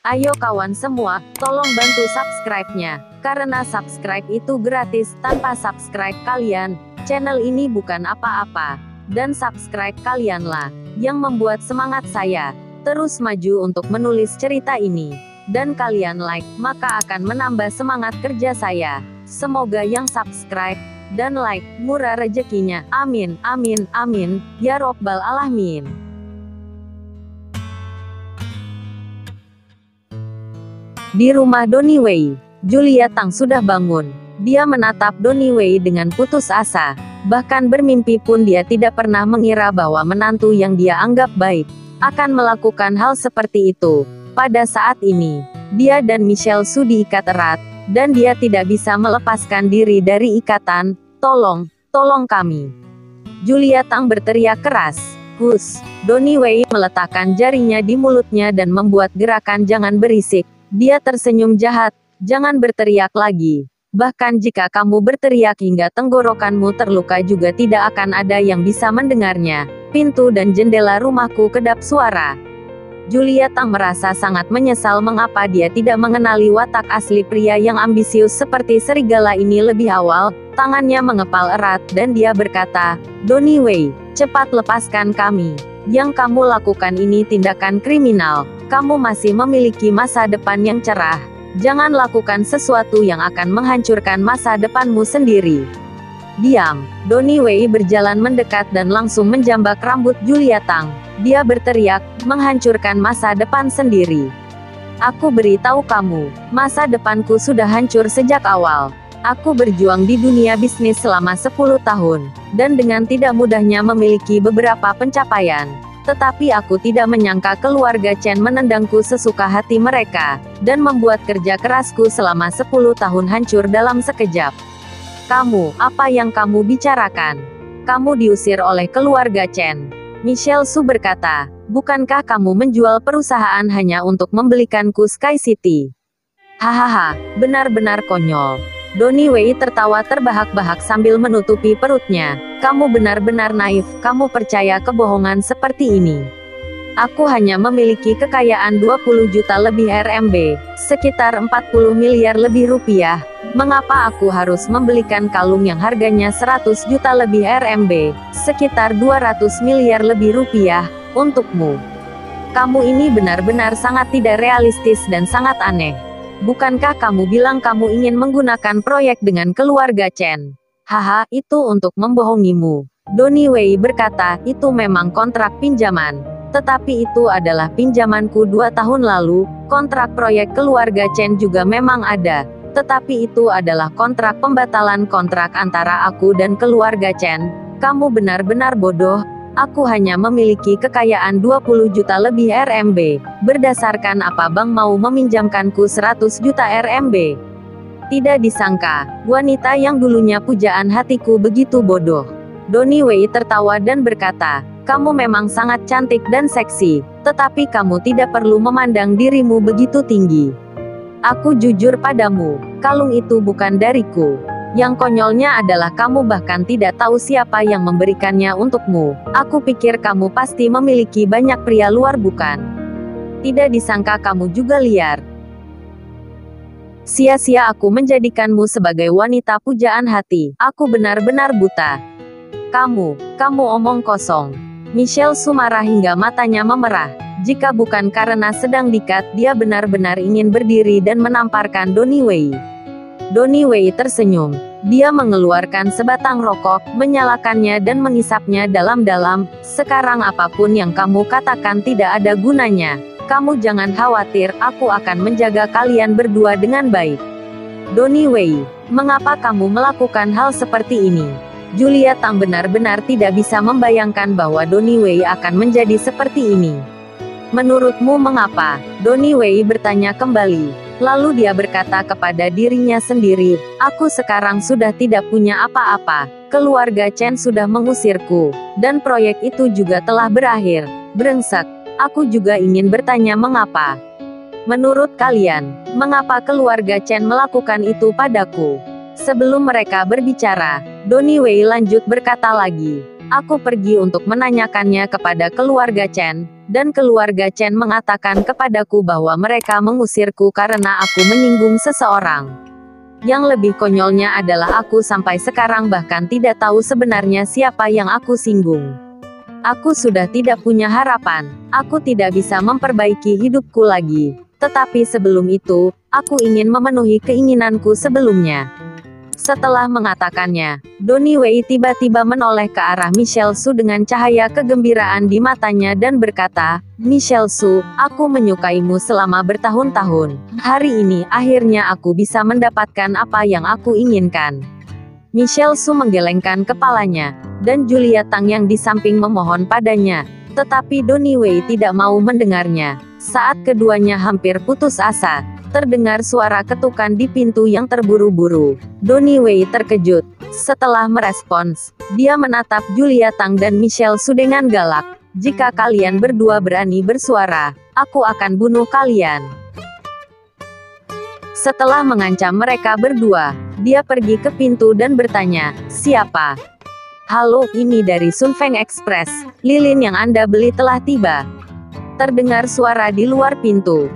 Ayo kawan semua, tolong bantu subscribe-nya. Karena subscribe itu gratis, tanpa subscribe kalian, channel ini bukan apa-apa. Dan subscribe kalianlah yang membuat semangat saya terus maju untuk menulis cerita ini. Dan kalian like, maka akan menambah semangat kerja saya. Semoga yang subscribe dan like, murah rezekinya. Amin, amin, amin, ya robbal alamin. Di rumah Donnie Wei, Julia Tang sudah bangun. Dia menatap Donnie Wei dengan putus asa. Bahkan bermimpi pun dia tidak pernah mengira bahwa menantu yang dia anggap baik akan melakukan hal seperti itu. Pada saat ini, dia dan Michelle Su diikat erat, dan dia tidak bisa melepaskan diri dari ikatan. Tolong, tolong kami. Julia Tang berteriak keras. Hush. Donnie Wei meletakkan jarinya di mulutnya dan membuat gerakan jangan berisik. Dia tersenyum jahat, jangan berteriak lagi. Bahkan jika kamu berteriak hingga tenggorokanmu terluka juga tidak akan ada yang bisa mendengarnya. Pintu dan jendela rumahku kedap suara. Julia Tang merasa sangat menyesal mengapa dia tidak mengenali watak asli pria yang ambisius seperti serigala ini lebih awal. Tangannya mengepal erat dan dia berkata, Donnie Wei, cepat lepaskan kami. Yang kamu lakukan ini tindakan kriminal. Kamu masih memiliki masa depan yang cerah. Jangan lakukan sesuatu yang akan menghancurkan masa depanmu sendiri. Diam. Donnie Wei berjalan mendekat dan langsung menjambak rambut Julia Tang. Dia berteriak, menghancurkan masa depan sendiri. Aku beritahu kamu, masa depanku sudah hancur sejak awal. Aku berjuang di dunia bisnis selama 10 tahun, dan dengan tidak mudahnya memiliki beberapa pencapaian. Tetapi aku tidak menyangka keluarga Chen menendangku sesuka hati mereka, dan membuat kerja kerasku selama 10 tahun hancur dalam sekejap. Kamu, apa yang kamu bicarakan? Kamu diusir oleh keluarga Chen. Michelle Su berkata, bukankah kamu menjual perusahaan hanya untuk membelikanku Sky City? Hahaha, benar-benar konyol. Donnie Wei tertawa terbahak-bahak sambil menutupi perutnya. Kamu benar-benar naif, kamu percaya kebohongan seperti ini. Aku hanya memiliki kekayaan 20 juta lebih RMB, sekitar 40 miliar lebih rupiah. Mengapa aku harus membelikan kalung yang harganya 100 juta lebih RMB, sekitar 200 miliar lebih rupiah, untukmu? Kamu ini benar-benar sangat tidak realistis dan sangat aneh. Bukankah kamu bilang kamu ingin menggunakan proyek dengan keluarga Chen? Haha, itu untuk membohongimu. Donnie Wei berkata, itu memang kontrak pinjaman. Tetapi itu adalah pinjamanku 2 tahun lalu, kontrak proyek keluarga Chen juga memang ada. Tetapi itu adalah kontrak pembatalan kontrak antara aku dan keluarga Chen. Kamu benar-benar bodoh. Aku hanya memiliki kekayaan 20 juta lebih RMB. Berdasarkan apa bank mau meminjamkanku 100 juta RMB? Tidak disangka, wanita yang dulunya pujaan hatiku begitu bodoh. Donnie Wei tertawa dan berkata, kamu memang sangat cantik dan seksi, tetapi kamu tidak perlu memandang dirimu begitu tinggi. Aku jujur padamu, kalung itu bukan dariku. Yang konyolnya adalah kamu bahkan tidak tahu siapa yang memberikannya untukmu. Aku pikir kamu pasti memiliki banyak pria luar bukan? Tidak disangka kamu juga liar. Sia-sia aku menjadikanmu sebagai wanita pujaan hati. Aku benar-benar buta. Kamu omong kosong. Michelle Su marah hingga matanya memerah. Jika bukan karena sedang dikat, dia benar-benar ingin berdiri dan menamparkan Donnie Wei. Donnie Wei tersenyum. Dia mengeluarkan sebatang rokok, menyalakannya dan mengisapnya dalam-dalam. Sekarang apapun yang kamu katakan tidak ada gunanya. Kamu jangan khawatir, aku akan menjaga kalian berdua dengan baik. Donnie Wei, mengapa kamu melakukan hal seperti ini? Julia Tang benar-benar tidak bisa membayangkan bahwa Donnie Wei akan menjadi seperti ini. Menurutmu mengapa? Donnie Wei bertanya kembali. Lalu dia berkata kepada dirinya sendiri, aku sekarang sudah tidak punya apa-apa. Keluarga Chen sudah mengusirku, dan proyek itu juga telah berakhir. Brengsek. Aku juga ingin bertanya mengapa. Menurut kalian, mengapa keluarga Chen melakukan itu padaku? Sebelum mereka berbicara, Donnie Wei lanjut berkata lagi. Aku pergi untuk menanyakannya kepada keluarga Chen, Dan keluarga Chen mengatakan kepadaku bahwa mereka mengusirku karena aku menyinggung seseorang. Yang lebih konyolnya adalah aku sampai sekarang bahkan tidak tahu sebenarnya siapa yang aku singgung. Aku sudah tidak punya harapan. Aku tidak bisa memperbaiki hidupku lagi. Tetapi sebelum itu, aku ingin memenuhi keinginanku sebelumnya. Setelah mengatakannya, Donnie Wei tiba-tiba menoleh ke arah Michelle Su dengan cahaya kegembiraan di matanya dan berkata, "Michelle Su, aku menyukaimu selama bertahun-tahun. Hari ini akhirnya aku bisa mendapatkan apa yang aku inginkan." Michelle Su menggelengkan kepalanya, dan Julia Tang yang di samping memohon padanya. Tetapi Donnie Wei tidak mau mendengarnya. Saat keduanya hampir putus asa, terdengar suara ketukan di pintu yang terburu-buru. Donnie Wei terkejut. Setelah merespons, dia menatap Julia Tang dan Michelle Su dengan galak. "Jika kalian berdua berani bersuara, aku akan bunuh kalian." Setelah mengancam mereka berdua, dia pergi ke pintu dan bertanya, "Siapa?" "Halo, ini dari Sun Feng Express. Lilin yang Anda beli telah tiba." Terdengar suara di luar pintu.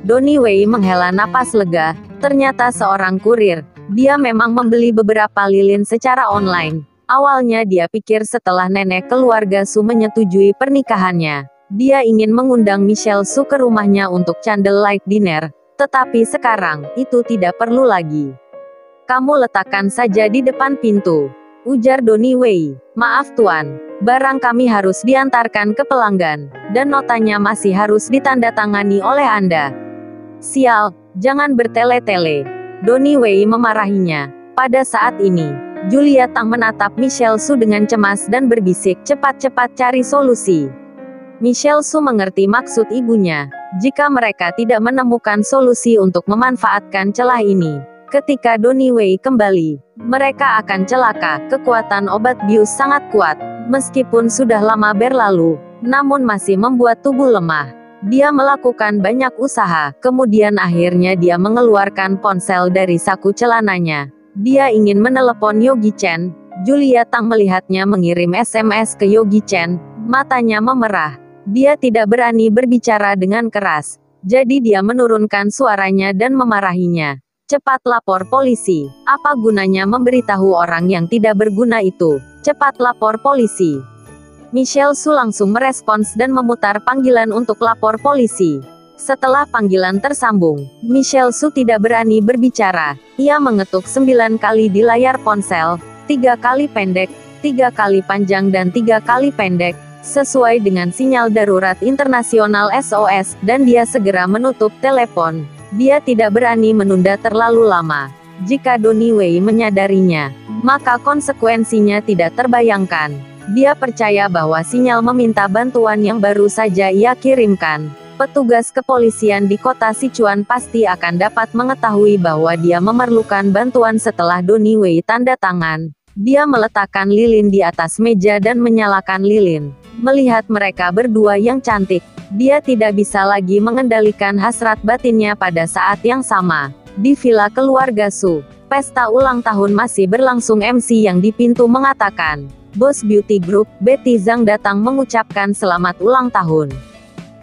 Donnie Wei menghela napas lega, ternyata seorang kurir. Dia memang membeli beberapa lilin secara online. Awalnya dia pikir setelah nenek keluarga Su menyetujui pernikahannya, dia ingin mengundang Michelle Su ke rumahnya untuk candlelight dinner, tetapi sekarang, itu tidak perlu lagi. "Kamu letakkan saja di depan pintu," ujar Donnie Wei. "Maaf tuan, barang kami harus diantarkan ke pelanggan, dan notanya masih harus ditandatangani oleh Anda." "Sial, jangan bertele-tele." Donnie Wei memarahinya. Pada saat ini, Julia Tang menatap Michelle Su dengan cemas dan berbisik, "Cepat-cepat cari solusi." Michelle Su mengerti maksud ibunya. Jika mereka tidak menemukan solusi untuk memanfaatkan celah ini, ketika Donnie Wei kembali, mereka akan celaka. Kekuatan obat bius sangat kuat. Meskipun sudah lama berlalu, namun masih membuat tubuh lemah. Dia melakukan banyak usaha, kemudian akhirnya dia mengeluarkan ponsel dari saku celananya. Dia ingin menelepon Yogi Chen. Julia Tang melihatnya mengirim SMS ke Yogi Chen, matanya memerah. Dia tidak berani berbicara dengan keras, jadi dia menurunkan suaranya dan memarahinya. "Cepat lapor polisi. Apa gunanya memberitahu orang yang tidak berguna itu? Cepat lapor polisi." Michelle Su langsung merespons dan memutar panggilan untuk lapor polisi. Setelah panggilan tersambung, Michelle Su tidak berani berbicara. Ia mengetuk 9 kali di layar ponsel, 3 kali pendek, 3 kali panjang dan 3 kali pendek, sesuai dengan sinyal darurat internasional SOS, dan dia segera menutup telepon. Dia tidak berani menunda terlalu lama. Jika Donnie Wei menyadarinya, maka konsekuensinya tidak terbayangkan. Dia percaya bahwa sinyal meminta bantuan yang baru saja ia kirimkan, petugas kepolisian di kota Sichuan pasti akan dapat mengetahui bahwa dia memerlukan bantuan setelah Donnie Wei tanda tangan. Dia meletakkan lilin di atas meja dan menyalakan lilin. Melihat mereka berdua yang cantik, dia tidak bisa lagi mengendalikan hasrat batinnya pada saat yang sama. Di villa keluarga Su, pesta ulang tahun masih berlangsung. MC yang di pintu mengatakan, "Bos Beauty Group, Betty Zhang datang mengucapkan selamat ulang tahun."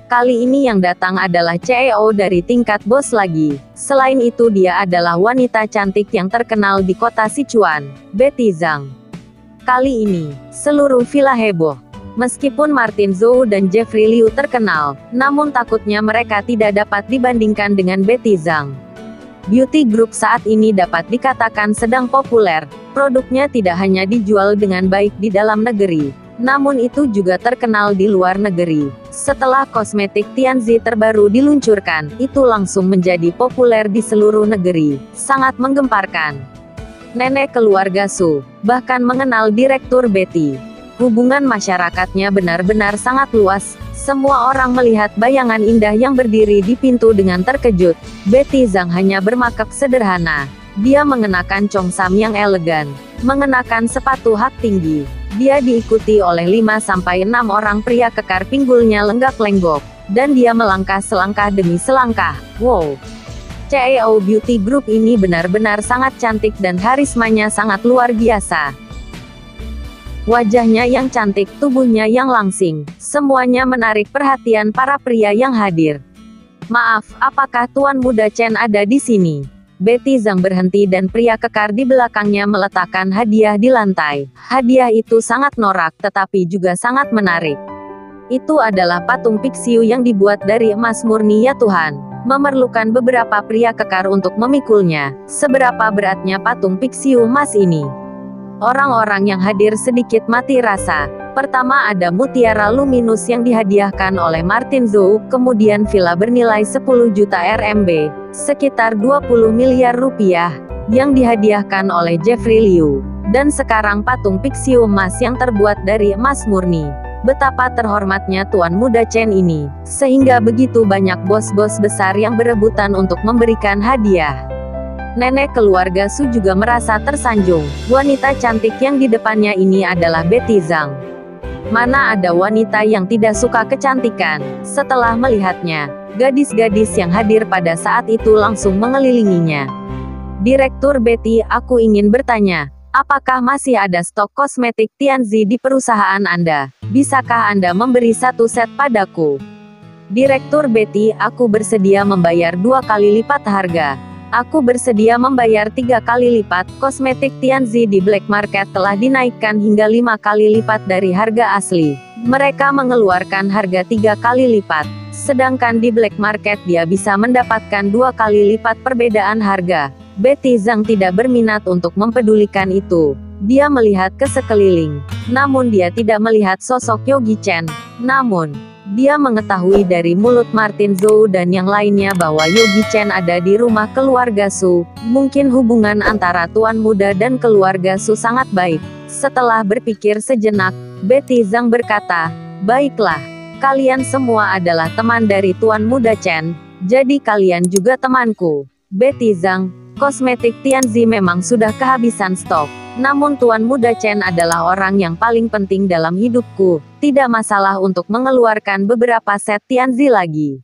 Kali ini yang datang adalah CEO dari tingkat bos lagi. Selain itu dia adalah wanita cantik yang terkenal di kota Sichuan, Betty Zhang. Kali ini, seluruh villa heboh. Meskipun Martin Zhou dan Jeffrey Liu terkenal, namun takutnya mereka tidak dapat dibandingkan dengan Betty Zhang. Beauty Group saat ini dapat dikatakan sedang populer. Produknya tidak hanya dijual dengan baik di dalam negeri, namun itu juga terkenal di luar negeri. Setelah kosmetik Tianzi terbaru diluncurkan, itu langsung menjadi populer di seluruh negeri. Sangat menggemparkan. Nenek keluarga Su bahkan mengenal Direktur Betty. Hubungan masyarakatnya benar-benar sangat luas. Semua orang melihat bayangan indah yang berdiri di pintu dengan terkejut. Betty Zhang hanya bermakeup sederhana. Dia mengenakan congsam yang elegan, mengenakan sepatu hak tinggi. Dia diikuti oleh 5-6 orang pria kekar, pinggulnya lenggak-lenggok, dan dia melangkah selangkah demi selangkah. Wow! CEO Beauty Group ini benar-benar sangat cantik dan karismanya sangat luar biasa. Wajahnya yang cantik, tubuhnya yang langsing, semuanya menarik perhatian para pria yang hadir. Maaf, apakah Tuan Muda Chen ada di sini? Betty Zhang berhenti dan pria kekar di belakangnya meletakkan hadiah di lantai. Hadiah itu sangat norak tetapi juga sangat menarik. Itu adalah patung Pixiu yang dibuat dari emas murni ya Tuhan. Memerlukan beberapa pria kekar untuk memikulnya. Seberapa beratnya patung Pixiu emas ini? Orang-orang yang hadir sedikit mati rasa. Pertama ada mutiara luminus yang dihadiahkan oleh Martin Zhou, kemudian villa bernilai 10 juta RMB, sekitar 20 miliar rupiah, yang dihadiahkan oleh Jeffrey Liu. Dan sekarang patung Pixiu emas yang terbuat dari emas murni. Betapa terhormatnya Tuan Muda Chen ini, sehingga begitu banyak bos-bos besar yang berebutan untuk memberikan hadiah. Nenek keluarga Su juga merasa tersanjung. Wanita cantik yang di depannya ini adalah Betty Zhang. Mana ada wanita yang tidak suka kecantikan? Setelah melihatnya, gadis-gadis yang hadir pada saat itu langsung mengelilinginya. Direktur Betty, aku ingin bertanya, apakah masih ada stok kosmetik Tianzi di perusahaan Anda? Bisakah Anda memberi satu set padaku? Direktur Betty, aku bersedia membayar 2 kali lipat harga. Aku bersedia membayar 3 kali lipat. Kosmetik Tianzi di black market telah dinaikkan hingga 5 kali lipat dari harga asli. Mereka mengeluarkan harga 3 kali lipat. Sedangkan di black market dia bisa mendapatkan 2 kali lipat perbedaan harga. Betty Zhang tidak berminat untuk mempedulikan itu. Dia melihat ke sekeliling. Namun dia tidak melihat sosok Yogi Chen. Namun, dia mengetahui dari mulut Martin Zhou dan yang lainnya bahwa Yogi Chen ada di rumah keluarga Su. Mungkin hubungan antara Tuan Muda dan keluarga Su sangat baik. Setelah berpikir sejenak, Betty Zhang berkata, baiklah, kalian semua adalah teman dari Tuan Muda Chen, jadi kalian juga temanku. Betty Zhang, kosmetik Tianzi memang sudah kehabisan stok. Namun Tuan Muda Chen adalah orang yang paling penting dalam hidupku. Tidak masalah untuk mengeluarkan beberapa set Tianzi lagi.